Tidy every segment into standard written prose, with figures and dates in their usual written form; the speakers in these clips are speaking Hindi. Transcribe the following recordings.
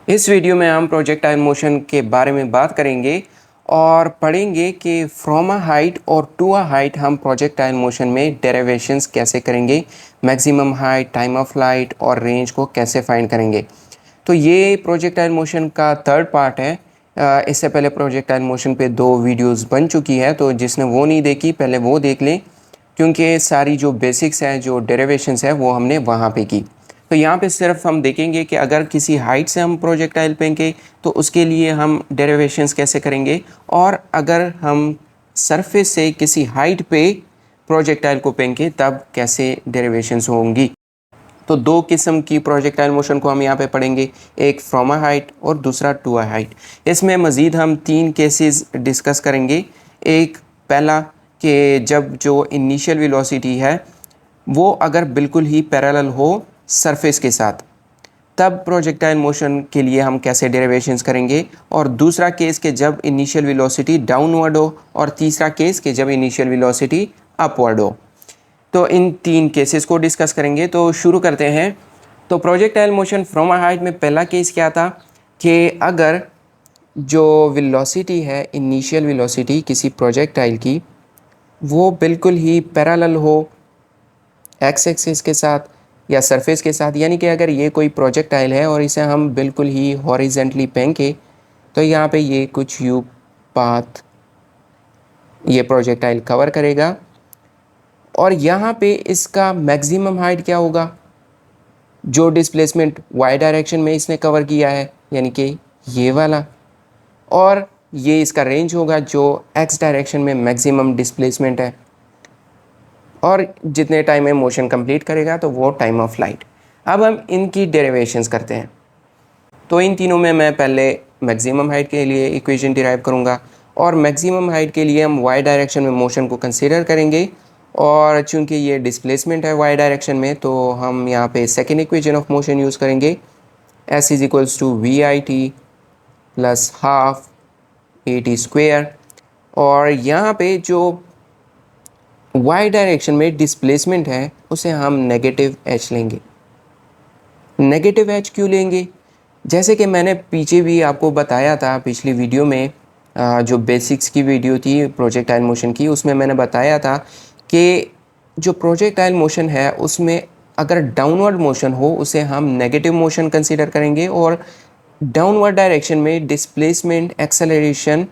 इस वीडियो में हम प्रोजेक्टाइल मोशन के बारे में बात करेंगे और पढ़ेंगे कि फ्रॉम अ हाइट और टू अ हाइट हम प्रोजेक्टाइल मोशन में डेरिवेशंस कैसे करेंगे, maximum height, time of flight और रेंज को कैसे फाइंड करेंगे। तो ये प्रोजेक्टाइल मोशन का थर्ड पार्ट है। इससे पहले प्रोजेक्टाइल मोशन पे 2 वीडियोस बन चुकी है, तो जिसने वो नहीं देखी पहले वो देख लें, क्योंकि सारी जो बेसिक्स हैं, जो डेरिवेशंस है, वो हमने वहाँ पे की। तो यहाँ पे सिर्फ हम देखेंगे कि अगर किसी हाइट से हम प्रोजेक्टाइल फेंकें तो उसके लिए हम डेरिवेशंस कैसे करेंगे, और अगर हम सरफेस से किसी हाइट पे प्रोजेक्टाइल को फेंकें तब कैसे डेरिवेशंस होंगी। तो 2 किस्म की प्रोजेक्टाइल मोशन को हम यहाँ पे पढ़ेंगे, एक फ्रॉम अ हाइट और दूसरा टू अ हाइट। इसमें मज़ीद हम 3 केसेस डिस्कस करेंगे। एक पहला कि जब जो इनिशियल वेलोसिटी है वो अगर बिल्कुल ही पैरेलल हो सरफेस के साथ, तब प्रोजेक्टाइल मोशन के लिए हम कैसे डेरिवेशंस करेंगे, और दूसरा केस कि जब इनिशियल वेलोसिटी डाउनवर्ड हो, और तीसरा केस कि जब इनिशियल वेलोसिटी अपवर्ड हो। तो इन 3 केसेस को डिस्कस करेंगे। तो शुरू करते हैं। तो projectile motion from a height में पहला केस क्या था कि अगर जो वेलोसिटी है, इनिशियल वेलोसिटी किसी प्रोजेक्टाइल की, वो बिल्कुल ही पैरेलल हो एक्स एक्सिस के साथ या सरफेस के साथ, यानी कि अगर ये कोई प्रोजेक्टाइल है और इसे हम बिल्कुल ही हॉरिजेंटली फेंके तो यहाँ पे ये कुछ यू पाथ ये प्रोजेक्टाइल कवर करेगा, और यहाँ पे इसका मैक्सिमम हाइट क्या होगा, जो डिस्प्लेसमेंट वाई डायरेक्शन में इसने कवर किया है, यानी कि ये वाला, और ये इसका रेंज होगा जो एक्स डायरेक्शन में मैक्सिमम डिस्प्लेसमेंट है, और जितने टाइम में मोशन कंप्लीट करेगा तो वो टाइम ऑफ फ्लाइट। अब हम इनकी डेरिवेशंस करते हैं। तो इन तीनों में मैं पहले मैक्सिमम हाइट के लिए इक्वेशन डिराइव करूँगा, और मैक्सिमम हाइट के लिए हम वाई डायरेक्शन में मोशन को कंसीडर करेंगे, और चूंकि ये डिस्प्लेसमेंट है वाई डायरेक्शन में तो हम यहाँ पे second equation of motion use करेंगे, S is equals to we I T plus half A T square. और यहाँ पे जो वाई डायरेक्शन में डिस्प्लेसमेंट है उसे हम नेगेटिव एच लेंगे। नेगेटिव एच क्यों लेंगे? जैसे कि मैंने पीछे भी आपको बताया था पिछली वीडियो में, जो बेसिक्स की वीडियो थी प्रोजेक्टाइल मोशन की, उसमें मैंने बताया था कि जो प्रोजेक्टाइल मोशन है उसमें अगर डाउनवर्ड मोशन हो उसे हम नेगेटिव मोशन कंसीडर करेंगे, और डाउनवर्ड डायरेक्शन में डिस्प्लेसमेंट, एक्सेलरेशन,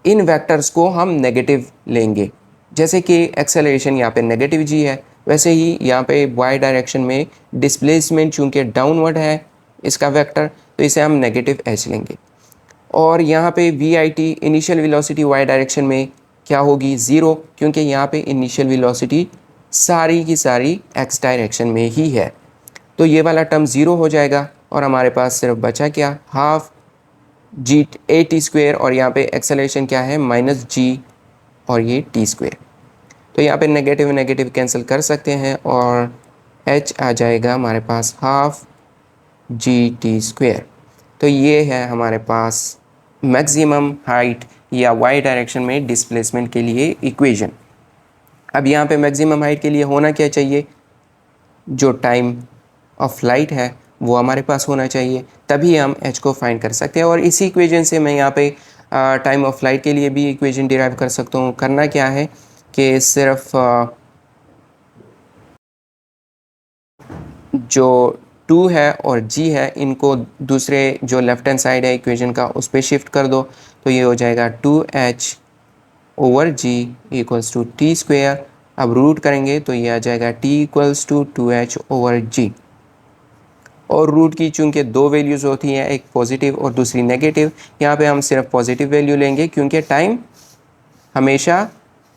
इन वेक्टर्स को हम नेगेटिव लेंगे। जैसे कि एक्सेलरेशन यहाँ पे नेगेटिव जी है, वैसे ही यहाँ पे वाई डायरेक्शन में डिस्प्लेसमेंट चूँकि डाउनवर्ड है इसका वेक्टर, तो इसे हम नेगेटिव एच लेंगे। और यहाँ पे वी आई t initial velocity y direction में क्या होगी, ज़ीरो, क्योंकि यहाँ पे इनिशियल वेलोसिटी सारी की सारी एक्स डायरेक्शन में ही है। तो ये वाला टर्म ज़ीरो हो जाएगा, और हमारे पास सिर्फ बचा क्या, half g a T square, और यहाँ पे एक्सेलरेशन क्या है, माइनस जी और ये टी स्क्वेयर। तो यहाँ पे नेगेटिव नेगेटिव कैंसिल कर सकते हैं, और एच आ जाएगा हमारे पास हाफ जी टी स्क्वेयर। तो ये है हमारे पास मैक्सिमम हाइट या वाई डायरेक्शन में डिस्प्लेसमेंट के लिए इक्वेशन। अब यहाँ पे मैक्सिमम हाइट के लिए होना क्या चाहिए, जो टाइम ऑफ फ्लाइट है वो हमारे पास होना चाहिए, तभी हम एच को फाइंड कर सकते हैं। और इसी इक्वेशन से मैं यहाँ पे टाइम ऑफ फ्लाइट के लिए भी इक्वेशन डिराइव कर सकता हूँ। करना क्या है कि सिर्फ जो टू है और जी है इनको दूसरे जो लेफ्ट हैंड साइड है इक्वेशन का उस पर शिफ्ट कर दो, तो ये हो जाएगा 2h over G equals to T square. अब रूट करेंगे तो ये आ जाएगा t equals to 2h over G, और रूट की चूंकि 2 वैल्यूज़ होती हैं, एक पॉजिटिव और दूसरी नेगेटिव, यहाँ पे हम सिर्फ पॉजिटिव वैल्यू लेंगे क्योंकि टाइम हमेशा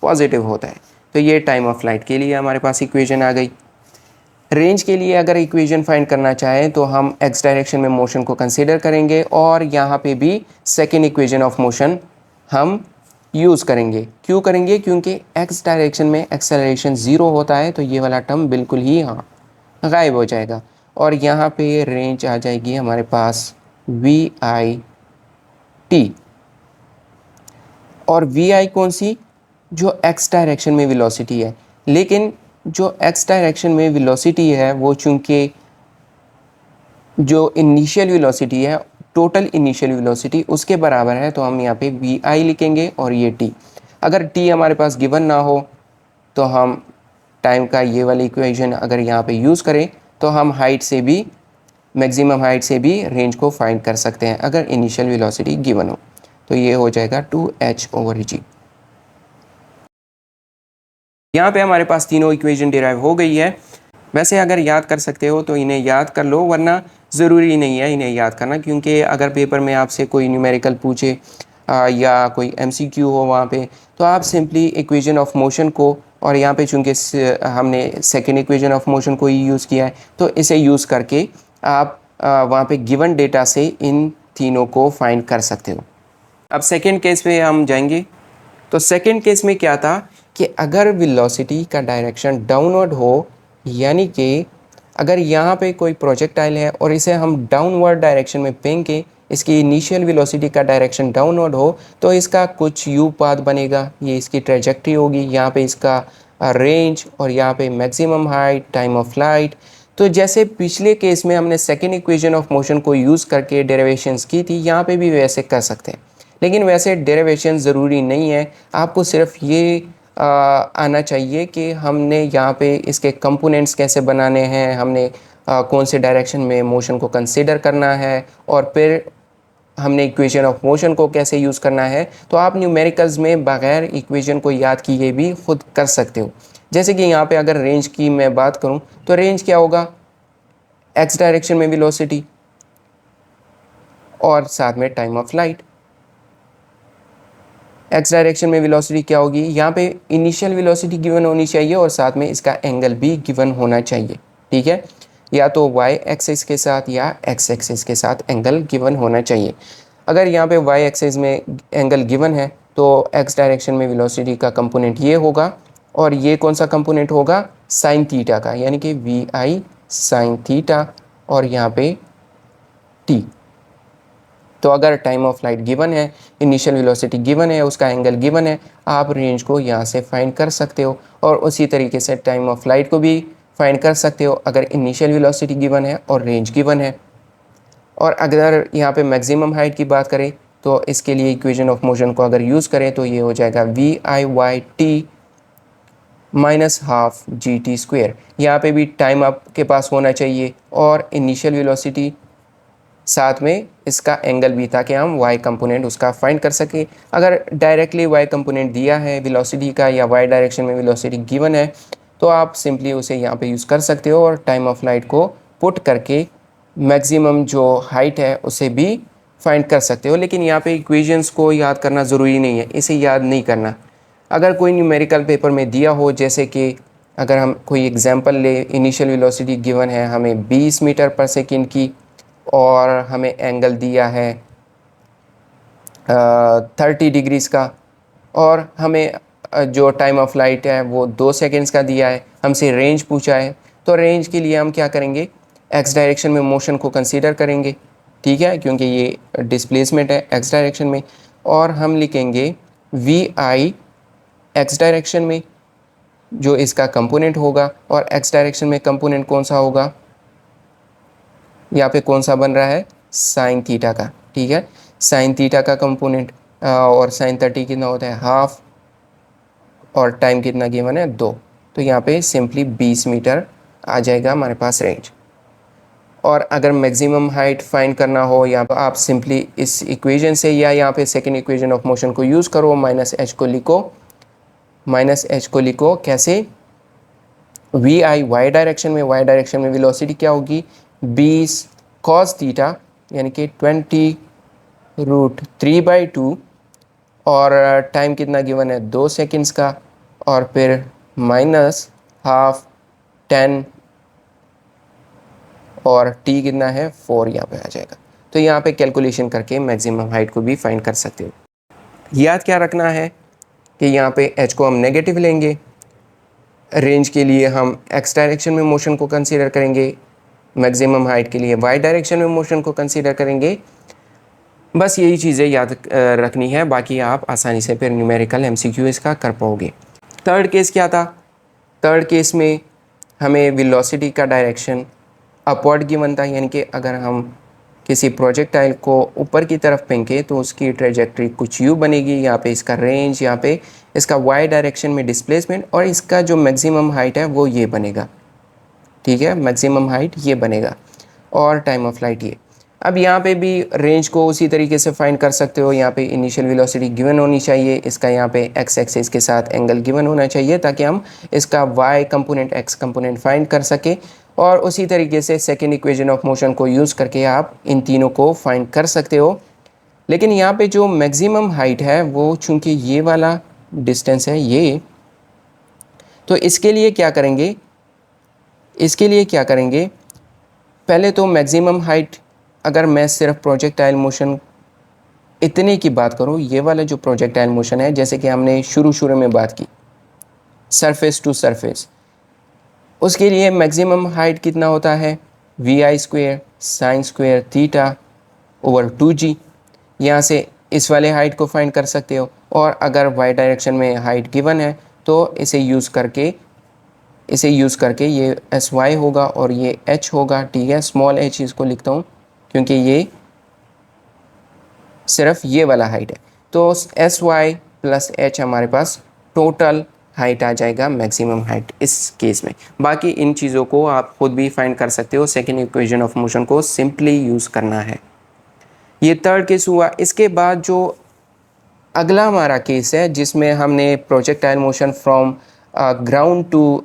पॉजिटिव होता है। तो ये टाइम ऑफ फ्लाइट के लिए हमारे पास इक्वेशन आ गई। रेंज के लिए अगर इक्वेशन फाइंड करना चाहें तो हम एक्स डायरेक्शन में मोशन को कंसीडर करेंगे, और यहाँ पे भी सेकेंड इक्वेशन ऑफ मोशन हम यूज़ करेंगे। क्यों करेंगे? क्योंकि एक्स डायरेक्शन में एक्सेलरेशन ज़ीरो होता है, तो ये वाला टर्म बिल्कुल ही हाँ गायब हो जाएगा, और यहाँ पे रेंज आ जाएगी हमारे पास वी आई टी। और वी आई कौन सी? जो एक्स डायरेक्शन में वेलोसिटी है। लेकिन जो एक्स डायरेक्शन में वेलोसिटी है वो चूंकि जो इनिशियल वेलोसिटी है टोटल इनिशियल वेलोसिटी उसके बराबर है, तो हम यहाँ पे वी आई लिखेंगे और ये टी। अगर टी हमारे पास गिवन ना हो तो हम टाइम का ये वाली इक्वेशन अगर यहाँ पे यूज़ करें तो हम हाइट से भी, मैक्सिमम हाइट से भी रेंज को फाइंड कर सकते हैं अगर इनिशियल वेलोसिटी गिवन हो। तो ये हो जाएगा 2h/g। यहाँ पे हमारे पास तीनों इक्वेशन डिराइव हो गई है। वैसे अगर याद कर सकते हो तो इन्हें याद कर लो, वरना ज़रूरी नहीं है इन्हें याद करना, क्योंकि अगर पेपर में आपसे कोई न्यूमेरिकल पूछे या कोई एमसीक्यू हो वहाँ पे, तो आप सिंपली इक्वेशन ऑफ मोशन को, और यहाँ पे चूँकि हमने सेकेंड इक्वेशन ऑफ मोशन को ही यूज़ किया है, तो इसे यूज़ करके आप वहाँ पे गिवन डेटा से इन तीनों को फाइंड कर सकते हो। अब सेकेंड केस पे हम जाएंगे। तो सेकेंड केस में क्या था कि अगर वेलोसिटी का डायरेक्शन डाउनवर्ड हो, यानी कि अगर यहाँ पे कोई प्रोजेक्टाइल है और इसे हम डाउनवर्ड डायरेक्शन में फेंकें, इसकी इनिशियल वेलोसिटी का डायरेक्शन डाउनवर्ड हो, तो इसका कुछ यू पाथ बनेगा, ये इसकी ट्रेजेक्ट्री होगी, यहाँ पे इसका रेंज और यहाँ पे maximum height, time of flight. तो जैसे पिछले केस में हमने सेकेंड इक्वेशन ऑफ मोशन को यूज़ करके डेरिवेशंस की थी, यहाँ पे भी वैसे कर सकते हैं। लेकिन वैसे डेरिवेशन ज़रूरी नहीं है, आपको सिर्फ ये आना चाहिए कि हमने यहाँ पे इसके कंपोनेंट्स कैसे बनाने हैं, हमने कौन से डायरेक्शन में मोशन को कंसीडर करना है, और फिर हमने इक्वेशन ऑफ मोशन को कैसे यूज़ करना है। तो आप न्यूमेरिकल्स में बगैर इक्वेशन को याद किए भी खुद कर सकते हो। जैसे कि यहाँ पे अगर रेंज की मैं बात करूँ तो रेंज क्या होगा, एक्स डायरेक्शन में वेलोसिटी और साथ में time of flight. X direction में वेलोसिटी क्या होगी, यहाँ पे इनिशियल वेलोसिटी गिवन होनी चाहिए और साथ में इसका एंगल भी गिवन होना चाहिए, ठीक है, या तो वाई एक्सिस के साथ या एक्स एक्सिस के साथ एंगल गिवन होना चाहिए। अगर यहाँ पे वाई एक्सिस में एंगल गिवन है तो एक्स डायरेक्शन में वेलोसिटी का कंपोनेंट ये होगा, और ये कौन सा कंपोनेंट होगा, साइन थीटा का, यानी कि वी आई साइन थीटा, और यहाँ पे टी। तो अगर टाइम ऑफ फ्लाइट गिवन है, इनिशियल वेलोसिटी गिवन है, उसका एंगल गिवन है, आप रेंज को यहाँ से फाइंड कर सकते हो, और उसी तरीके से टाइम ऑफ फ्लाइट को भी फाइंड कर सकते हो अगर इनिशियल वेलोसिटी गिवन है और रेंज गिवन है। और अगर यहाँ पे मैक्सिमम हाइट की बात करें तो इसके लिए इक्वेशन ऑफ मोशन को अगर यूज़ करें तो ये हो जाएगा v i y t minus half g t square. यहाँ पे भी टाइम आपके पास होना चाहिए और इनिशियल वेलोसिटी, साथ में इसका एंगल भी, ताकि हम y कंपोनेंट उसका फाइंड कर सकें। अगर डायरेक्टली y कंपोनेंट दिया है वेलोसिटी का या y डायरेक्शन में वेलोसिटी गिवन है तो आप सिंपली उसे यहाँ पे यूज़ कर सकते हो और टाइम ऑफ फ्लाइट को पुट करके मैक्सिमम जो हाइट है उसे भी फाइंड कर सकते हो। लेकिन यहाँ पे इक्वेशंस को याद करना ज़रूरी नहीं है, इसे याद नहीं करना। अगर कोई न्यूमेरिकल पेपर में दिया हो, जैसे कि अगर हम कोई एग्जांपल ले, इनिशियल वेलोसिटी गिवन है हमें 20 मीटर पर सेकंड की और हमें एंगल दिया है 30 डिग्रीज़ का, और हमें जो टाइम ऑफ फ्लाइट है वो 2 सेकेंड्स का दिया है, हमसे रेंज पूछा है, तो रेंज के लिए हम क्या करेंगे, एक्स डायरेक्शन में मोशन को कंसीडर करेंगे, ठीक है, क्योंकि ये डिस्प्लेसमेंट है एक्स डायरेक्शन में, और हम लिखेंगे वी आई एक्स डायरेक्शन में जो इसका कंपोनेंट होगा, और एक्स डायरेक्शन में कंपोनेंट कौन सा होगा, यहाँ पे कौन सा बन रहा है, साइन थीटा का, ठीक है, साइन थीटा का कंपोनेंट, और साइन 30 कितना होता है, हाफ, और टाइम कितना गिवन है 2, तो यहाँ पे सिंपली 20 मीटर आ जाएगा हमारे पास रेंज। और अगर मैक्सिमम हाइट फाइंड करना हो, यहाँ पर आप सिंपली इस इक्वेशन से या यहाँ पे सेकेंड इक्वेशन ऑफ मोशन को यूज़ करो, माइनस एच को लिखो कैसे, वी आई वाई डायरेक्शन में वेलोसिटी क्या होगी, 20 कॉस थीटा, यानी कि 20√3/2, और टाइम कितना गिवन है 2 सेकेंड्स का, और फिर माइनस हाफ 10, और टी कितना है 4 यहाँ पे आ जाएगा। तो यहाँ पे कैलकुलेशन करके मैक्सिमम हाइट को भी फाइंड कर सकते हो। याद क्या रखना है कि यहाँ पे एच को हम नेगेटिव लेंगे, रेंज के लिए हम एक्स डायरेक्शन में मोशन को कंसीडर करेंगे, मैक्सिमम हाइट के लिए वाई डायरेक्शन में मोशन को कंसीडर करेंगे। बस यही चीज़ें याद रखनी है, बाकी आप आसानी से फिर न्यूमेरिकल एमसीक्यू इसका कर पाओगे। थर्ड केस क्या था, थर्ड केस में हमें वेलोसिटी का डायरेक्शन अपवर्ड गिवन था, यानी कि अगर हम किसी प्रोजेक्टाइल को ऊपर की तरफ फेंके तो उसकी ट्रेजेक्ट्री कुछ यूँ बनेगी, यहाँ पे इसका रेंज, यहाँ पे इसका वाई डायरेक्शन में डिस्प्लेसमेंट, और इसका जो मैक्सिमम हाइट है वो ये बनेगा, ठीक है, मैक्सिमम हाइट ये बनेगा, और टाइम ऑफ फ्लाइट ये। अब यहाँ पे भी रेंज को उसी तरीके से फाइंड कर सकते हो। यहाँ पे इनिशियल वेलोसिटी गिवन होनी चाहिए, इसका यहाँ पे एक्स एक्सिस के साथ एंगल गिवन होना चाहिए ताकि हम इसका y component x component find कर सके, और उसी तरीके से सेकेंड इक्वेशन ऑफ मोशन को यूज़ करके आप इन तीनों को फाइंड कर सकते हो। लेकिन यहाँ पे जो मैक्सिमम हाइट है वो चूँकि ये वाला डिस्टेंस है ये, तो इसके लिए क्या करेंगे, इसके लिए क्या करेंगे, पहले तो मैक्सिमम हाइट, अगर मैं सिर्फ प्रोजेक्टाइल मोशन इतने की बात करूँ, ये वाला जो प्रोजेक्टाइल मोशन है जैसे कि हमने शुरू में बात की सरफेस टू सरफेस, उसके लिए मैक्सिमम हाइट कितना होता है, v i square sine square theta over 2g। यहाँ से इस वाले हाइट को फाइंड कर सकते हो, और अगर वाई डायरेक्शन में हाइट गिवन है तो इसे यूज़ करके ये एस वाई होगा और ये एच होगा, ठीक है, स्मॉल एच इसको लिखता हूँ क्योंकि ये सिर्फ ये वाला हाइट है। तो एस वाई प्लस एच हमारे पास टोटल हाइट आ जाएगा, मैक्सिमम हाइट इस केस में। बाकी इन चीज़ों को आप खुद भी फाइंड कर सकते हो, सेकेंड इक्वेशन ऑफ मोशन को सिंपली यूज़ करना है। ये थर्ड केस हुआ। इसके बाद जो अगला हमारा केस है जिसमें हमने projectile motion from ground to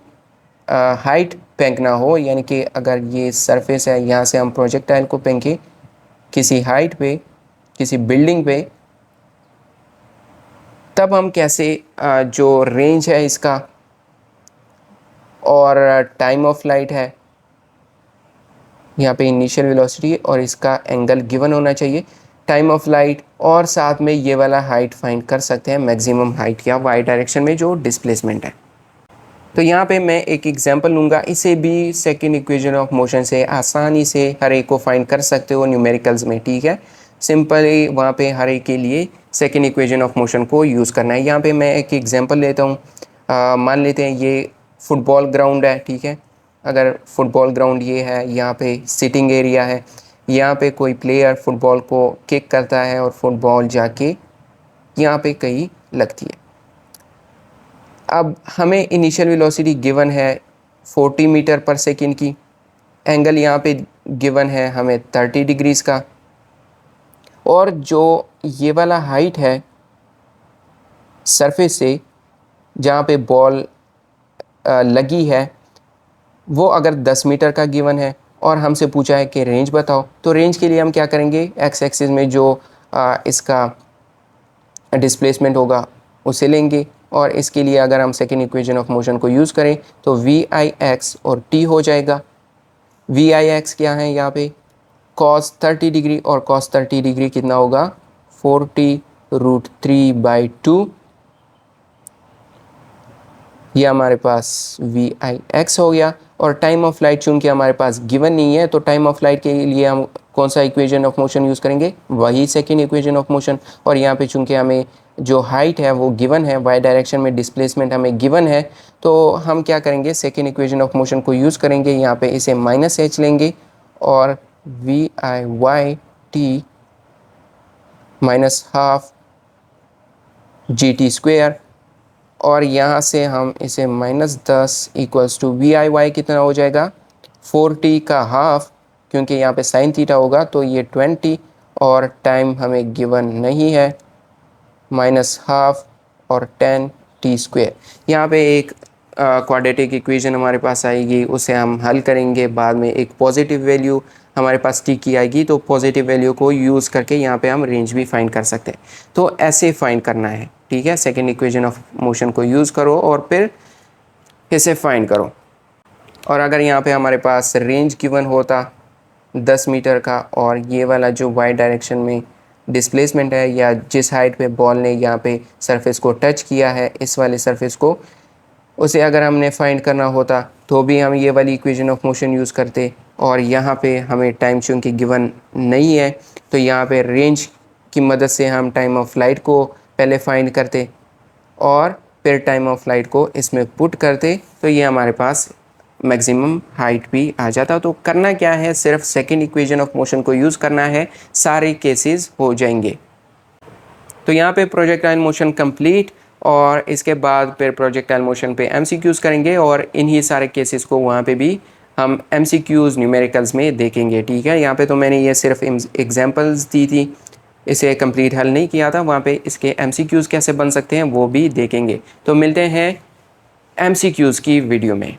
height फेंकना हो, यानी कि अगर ये सरफेस है यहाँ से हम प्रोजेक्टाइल को फेंके किसी हाइट पे, किसी बिल्डिंग पे, तब हम कैसे जो रेंज है इसका और टाइम ऑफ फ्लाइट है, यहाँ पे इनिशियल वेलोसिटी और इसका एंगल गिवन होना चाहिए, टाइम ऑफ फ्लाइट, और साथ में ये वाला हाइट फाइंड कर सकते हैं, मैक्सिमम हाइट या वाई डायरेक्शन में जो डिस्प्लेसमेंट है। तो यहाँ पे मैं एक एग्जांपल लूँगा, इसे भी सेकंड इक्वेशन ऑफ मोशन से आसानी से हर एक को फाइंड कर सकते हो न्यूमेरिकल्स में, ठीक है। सिंपली वहाँ पे हर एक के लिए सेकंड इक्वेशन ऑफ मोशन को यूज़ करना है। यहाँ पे मैं एक एग्जांपल लेता हूँ, मान लेते हैं ये फुटबॉल ग्राउंड है, ठीक है। अगर फुटबॉल ग्राउंड ये है, यहाँ पे सिटिंग एरिया है, यहाँ पे कोई प्लेयर फुटबॉल को किक करता है और फुटबॉल जाके यहाँ पे कहीं लगती है। अब हमें इनिशियल वेलोसिटी गिवन है 40 मीटर पर सेकंड की, एंगल यहाँ पे गिवन है हमें 30 डिग्रीज़ का, और जो ये वाला हाइट है सरफेस से जहाँ पे बॉल लगी है वो अगर 10 मीटर का गिवन है, और हमसे पूछा है कि रेंज बताओ, तो रेंज के लिए हम क्या करेंगे, एक्स एक्सिस में जो इसका डिस्प्लेसमेंट होगा उसे लेंगे, और इसके लिए अगर हम सेकेंड इक्वेशन ऑफ मोशन को यूज़ करें तो वी आई एक्स और टी हो जाएगा। वी आई एक्स क्या है यहाँ पे, cos 30 डिग्री, और cos 30 डिग्री कितना होगा 40√3/2, ये हमारे पास वी आई एक्स हो गया। और टाइम ऑफ फ्लाइट चूँकि हमारे पास गिवन नहीं है तो टाइम ऑफ फ्लाइट के लिए हम कौन सा इक्वेशन ऑफ मोशन यूज़ करेंगे, वही सेकेंड इक्वेशन ऑफ मोशन। और यहाँ पे चूँकि हमें जो हाइट है वो गिवन है, वाई डायरेक्शन में डिस्प्लेसमेंट हमें गिवन है, तो हम क्या करेंगे, सेकेंड इक्वेशन ऑफ मोशन को यूज़ करेंगे, यहाँ पे इसे -h लेंगे, और we i y T -12 GT², और यहाँ से हम इसे -10 equals to we i y कितना हो जाएगा 40 का हाफ, क्योंकि यहाँ पे साइन थीटा होगा तो ये 20, और टाइम हमें गिवन नहीं है, -12 और 10t²। यहाँ पे एक क्वाड्रेटिक इक्वेशन हमारे पास आएगी, उसे हम हल करेंगे, बाद में एक पॉजिटिव वैल्यू हमारे पास t की आएगी, तो पॉजिटिव वैल्यू को यूज़ करके यहाँ पे हम रेंज भी फाइंड कर सकते हैं। तो ऐसे फाइंड करना है, ठीक है, सेकेंड इक्वेशन ऑफ मोशन को यूज़ करो और फिर इसे फाइंड करो। और अगर यहाँ पे हमारे पास रेंज गिवन होता 10 मीटर का, और ये वाला जो वाई डायरेक्शन में डिस्प्लेसमेंट है या जिस हाइट पे बॉल ने यहाँ पे सरफेस को टच किया है, इस वाले सरफेस को, उसे अगर हमने फाइंड करना होता तो भी हम ये वाली इक्वेशन ऑफ मोशन यूज़ करते। और यहाँ पे हमें टाइम चूँकि गिवन नहीं है तो यहाँ पे रेंज की मदद से हम टाइम ऑफ फ्लाइट को पहले फाइंड करते और फिर टाइम ऑफ फ्लाइट को इसमें पुट करते, तो ये हमारे पास मैक्सिमम हाइट भी आ जाता। तो करना क्या है, सिर्फ सेकंड इक्वेशन ऑफ मोशन को यूज़ करना है, सारे केसेस हो जाएंगे। तो यहाँ पे प्रोजेक्टाइल मोशन कंप्लीट, और इसके बाद फिर प्रोजेक्टाइल मोशन पे एमसीक्यूज़ करेंगे, और इन्हीं सारे केसेस को वहाँ पे भी हम एमसीक्यूज़ न्यूमेरिकल्स में देखेंगे। ठीक है, यहाँ पे तो मैंने ये सिर्फ एग्जांपल्स दी थी, इसे कंप्लीट हल नहीं किया था। वहाँ पे इसके एमसीक्यूज़ कैसे बन सकते हैं वो भी देखेंगे। तो मिलते हैं एमसीक्यूज़ की वीडियो में।